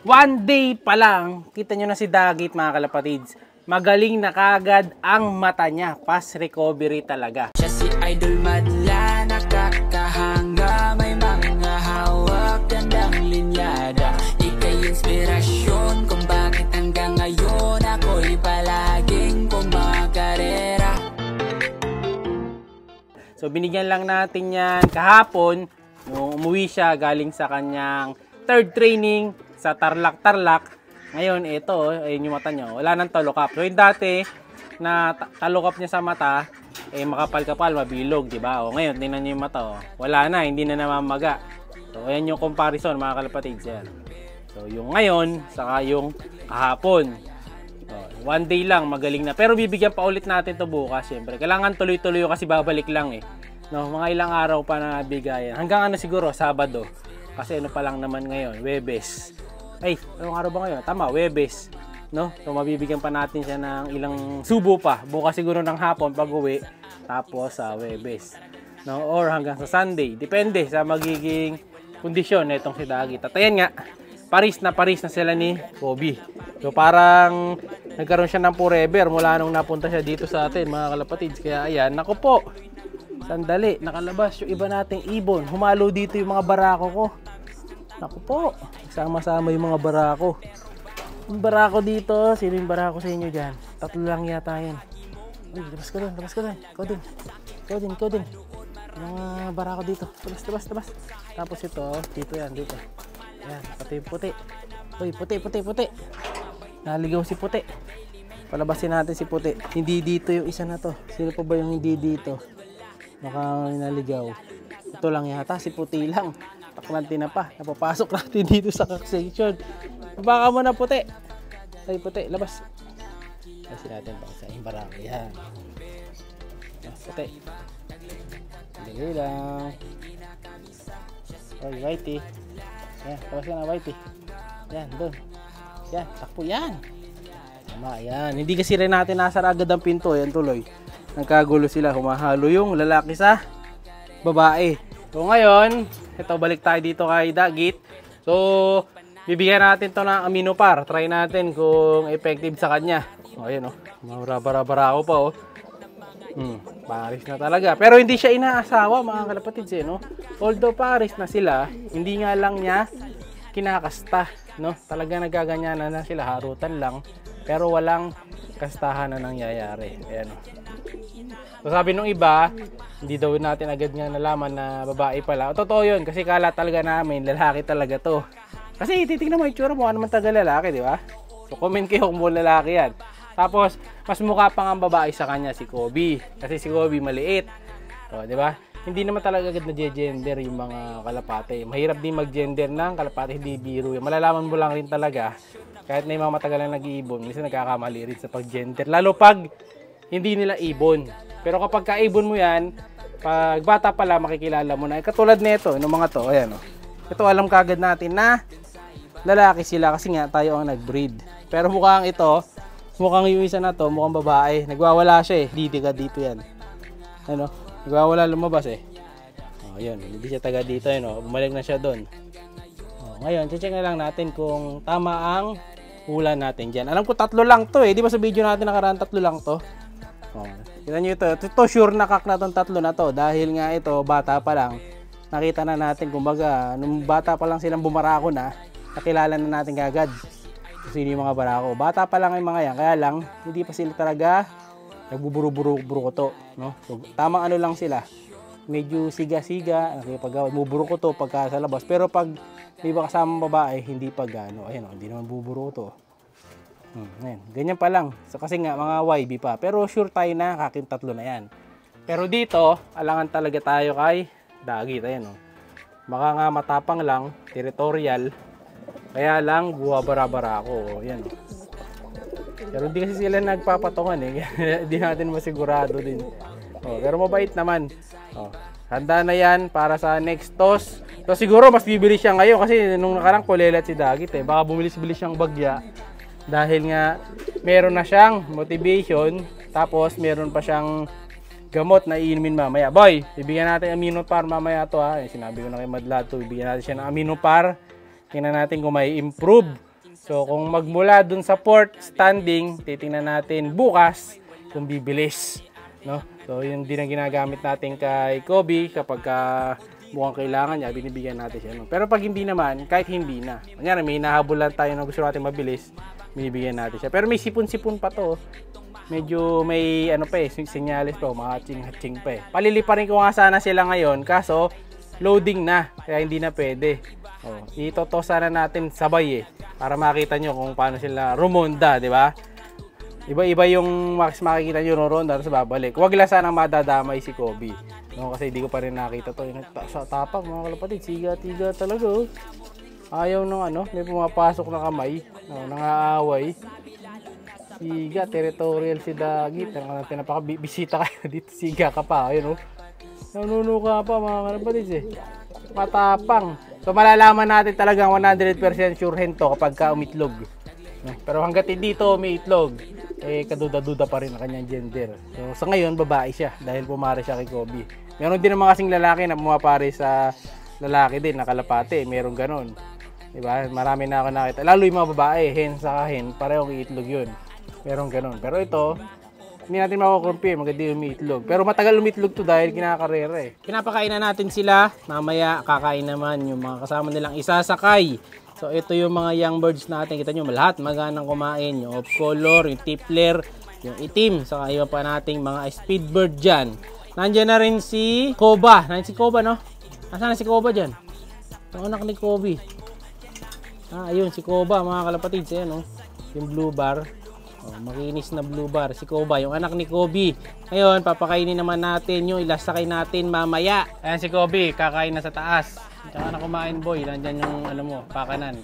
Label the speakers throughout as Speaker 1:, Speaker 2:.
Speaker 1: 1 day pa lang, kita nyo na si Dagit mga kalapatids. Magaling na kagad ang mata niya. Fast recovery talaga.
Speaker 2: Siya si Idol Madla, nakakahanga, may mga hawak, gandang linyada. Ika'y inspirasyon kung bakit hanggang ngayon ako'y palaging kumakarera.
Speaker 1: So binigyan lang natin yan kahapon. Nung umuwi siya galing sa kanyang third training sa Tarlac. Ngayon, ito, ayun yung mata niya. Wala nang talukap. So, yung dati, na talukap niya sa mata, makapal-kapal, mabilog, di ba? O, ngayon, tingnan niyo yung mata, oh. Wala na, hindi na namamaga. So, ayan yung comparison, mga kalapatids. Yan. So, yung ngayon, saka yung kahapon. So, 1 day lang, magaling na. Pero bibigyan pa ulit natin to bukas, syempre. Kailangan tuloy-tuloy kasi babalik lang, eh. No, mga ilang araw pa na bigayan. Hanggang ano siguro, Sabado. Kasi ano pa lang naman ngayon, Huwebes. Ay, anong araw ba ngayon? Tama, Huwebes. No? So, mabibigyan pa natin siya ng ilang subo pa. Bukas siguro ng hapon pag-uwi. Tapos sa Huwebes. No? Or hanggang sa Sunday. Depende sa magiging kondisyon na itong si Dagit. At ayan nga, Paris na sila ni Kobe. So, parang nagkaroon siya ng forever mula nung napunta siya dito sa atin, mga kalapatids. Kaya ayan, naku po. Sandali, nakalabas yung iba nating ibon. Humalo dito yung mga barako ko. Naku po, sama-sama yung mga barako. Yung barako dito, sino yung barako sa inyo dyan? 3 lang yata yun. Uy, labas ka doon. Ikaw din. Yung barako dito. Labas. Tapos ito, dito. Yan, pati yung puti. Uy, puti. Naligaw si puti. Palabasin natin si puti. Hindi dito yung isa na to. Sino pa ba yung hindi dito? Baka naligaw. Ito lang yata, si puti lang. Taklanti na pa. Napapasok natin dito sa section. Baka mo na puti. Ay puti, labas. Kasi natin pa sa imbarang. Yan. Puti. Dali lang. Oy, whitey. Yan, labas ka na whitey. Yan, doon. Yan, takpo yan. Tama, yan. Hindi kasi rin natin nasara agad ang pinto. Yan tuloy. Nagkagulo sila. Humahalo yung lalaki sa babae. So ngayon, ito balik tayo dito kay Dagit. So, bibigyan natin to ng aminopar. Try natin kung effective sa kanya. O, ayan o. Marabara ako pa o. Paris na talaga. Pero hindi siya inaasawa mga kalapatids eh, no? Although Paris na sila, hindi nga lang niya kinakasta, no? Talaga nagaganyanan na sila, harutan lang. Pero walang kastahan na nangyayari. Ayan o. So sabi nung iba, hindi daw natin agad nga nalaman na babae pala. O, totoo yun, kasi kala talaga namin, lalaki talaga to. Kasi titignan mo yung itsura mo, ano naman taga lalaki, di ba? So comment kayo kung lalaki yan. Tapos, mas mukha pa nga ang babae sa kanya si Kobe. Kasi si Kobe maliit. O, di ba? Hindi naman talaga agad na gender yung mga kalapate. Mahirap din mag-gender ng kalapate, hindi biro. Malalaman mo lang rin talaga, kahit na yung mga matagal na nag-iibon, minsan nagkakamali rin sa pag-gender. Lalo pag hindi nila ibon. Pero kapag kaibon mo yan, pag bata pala makikilala mo na. Katulad nito, ng mga to, ayan o. Ito alam kagad natin na lalaki sila kasi nga tayo ang nag-breed. Pero mukhang ito, mukhang yung isa na to, mukhang babae. Nagwawala siya eh. Dito yan. Ano? Nagwawala lumabas eh. O, yun. Hindi siya taga dito yun o. Bumalik na siya doon. O, ngayon, check na lang natin kung tama ang ulan natin dyan. Alam ko 3 lang to eh. Di ba sa video natin nakaraan 3 lang to? O, kita nyo ito. Ito sure nakak na tong 3 na to. Dahil nga ito, bata pa lang. Nakita na natin, kumbaga, nung bata pa lang silang bumarako na, nakilala na natin kagad sino yung mga barako. Bata pa lang yung mga yan, kaya lang hindi pa sila talaga nagbuburo-buro ko to, no? So, tamang ano lang sila, medyo siga-siga, buburo ko to pagka sa labas, pero pag may iba kasamang babae, hindi pa gano. Ayun, hindi naman buburo to. Ayan, ganyan pa lang. So, kasi nga mga YB pa, pero sure tayo na kaking 3 na yan. Pero dito, alangan talaga tayo kay Dagit. Ayan, oh. Baka nga matapang lang, territorial. Kaya lang, buwabara-bara ako. Yan. Pero hindi kasi sila nagpapatungan eh. Hindi natin masigurado din. Oh, pero mabait naman. Oh, handa na yan para sa next toss. So siguro mas bibili siya ngayon kasi nung nakarang kulelat si Dagit eh. Baka bumilis-bilis siyang bagya. Dahil nga meron na siyang motivation. Tapos meron pa siyang gamot na iinumin mamaya. Boy, bibigyan natin aminopar mamaya to ha. Sinabi ko na kay Madla to. Bibigyan natin siya ng aminopar. Tingnan natin kung may improve So kung magmula dun sa fourth standing, titingnan natin bukas kung bibilis, no? So yun din ang ginagamit natin kay Kobe kapag mukhang kailangan niya, binibigyan natin siya, no? Pero pag hindi naman, kahit hindi na. Kunyari may hinahabol lang tayo na gusto natin mabilis, binibigyan natin siya. Pero may sipon-sipon pa to. Medyo may ano pa senyales pa, hatching pa . Paliliparin ko nga sana sila ngayon, kaso loading na, kaya hindi na pwede. Itotosa na natin sabay para makita nyo kung paano sila rumonda, di ba? Iba-iba yung makikita nyo rumonda tapos babalik. Huwag lang sanang madadamay si Kobe, no? Kasi hindi ko pa rin nakita to. Sa tapang mga kalapatid, siga-tiga talaga. Ayaw ng ano, may pumapasok na kamay, no, nangaaway. Siga, territorial si Dagit. Pinapakabisita kayo dito, siga ka pa, ayun, no? Nanunuka pa mga kalapatid matapang. So malalaman natin talagang 100% sure hen to kapag ka umitlog. Pero hanggat hindi to umiitlog, kaduda-duda pa rin ang kanyang gender. So sa ngayon, babae siya dahil pumare siya kay Kobe. Meron din mga kasing lalaki na pumapare sa lalaki din, na kalapate. Meron ganon. Diba? Marami na ako nakita. Lalo yung mga babae, hen sa hen, parehong iitlog yun. Meron ganon. Pero ito, hindi natin mako-confirm maganda yung umiitlog. Pero matagal umiitlog to dahil kinakarera . Pinapakain na natin sila. Mamaya kakain naman yung mga kasama nilang isasakay. So ito yung mga young birds natin. Kita nyo, lahat maganang kumain. Yung off color, yung tippler, yung itim. Saka iba pa nating mga speed bird dyan. Nandiyan na rin si Koba. Nandiyan si Koba, no? Nasaan na si Koba dyan? Ang anak ni Kobe. Ayun si Koba mga kalapatids. Ayan, no? Yung blue bar. Makinis na blue bar, si Koba, yung anak ni Kobe. Ngayon, papakainin naman natin yung ilasakay natin mamaya. Ayan si Kobe, kakain na sa taas. Tsaka na kumain boy, nandyan yung pakanan.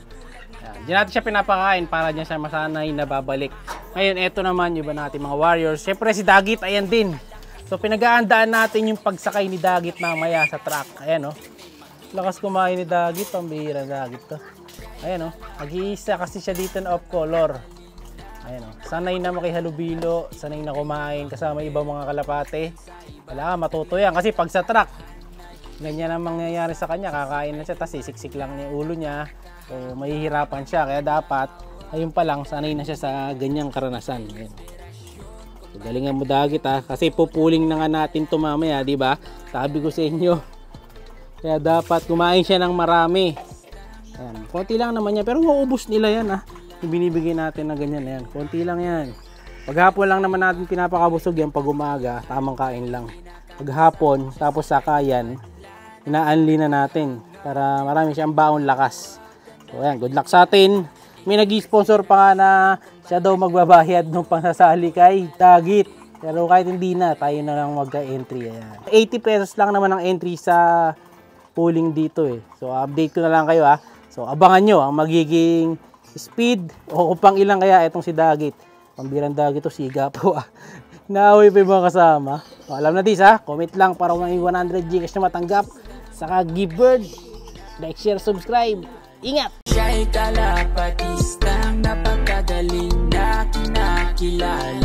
Speaker 1: Ayan. Diyan natin siya pinapakain para dyan siya masanay na babalik. Ngayon, eto naman yung iba natin mga warriors. Siyempre si Dagit, ayan din. So pinag-aandaan natin yung pagsakay ni Dagit mamaya sa truck. Ayan, oh. Lakas kumain ni Dagit, pambihira Dagit to. Ayan, oh. Mag-iisa kasi siya dito na off color. Ayan, oh. Sanay na makihalubilo, sanay na kumain kasama ibang mga kalapate. Wala ka, matuto yan. Kasi pag sa truck, ganyan ang mangyayari sa kanya. Kakain na siya, tapos sisiksik lang niya yung ulo niya. So, mahihirapan siya. Kaya dapat, ayun pa lang, sanay na siya sa ganyang karanasan. Ayan. So, galingan mo Dagit, ha. Kasi pupuling na nga natin ito mamaya, di ba? Sabi ko sa inyo. Kaya dapat kumain siya ng marami. Ayan. Konti lang naman yan, pero maubos nila yan, ha. Yung binibigay natin na ganyan na yan. Konti lang yan. Paghapon lang naman natin pinapakabusog yan. Pag umaga, tamang kain lang. Paghapon, tapos sakayan, ina-unli na natin para marami siyang baon lakas. So ayan, good luck sa atin. May nag-sponsor pa nga na siya daw magbabayad ng pangsasali kay Dagit. Pero kahit hindi na, tayo na lang magka-entry. Ayan. 80 pesos lang naman ang entry sa pooling dito . So update ko na lang kayo . So abangan nyo ang magiging speed o kung pang ilang kaya itong si Dagit. Pambirang Dagit to, siga po . Naaway pa yung mga kasama. So, alam na dis comment lang para may 100 Gcash na matanggap. Saka give bird, like, share, subscribe. Ingat!
Speaker 2: Siya'y kalapatistang napakagaling na kinakilala.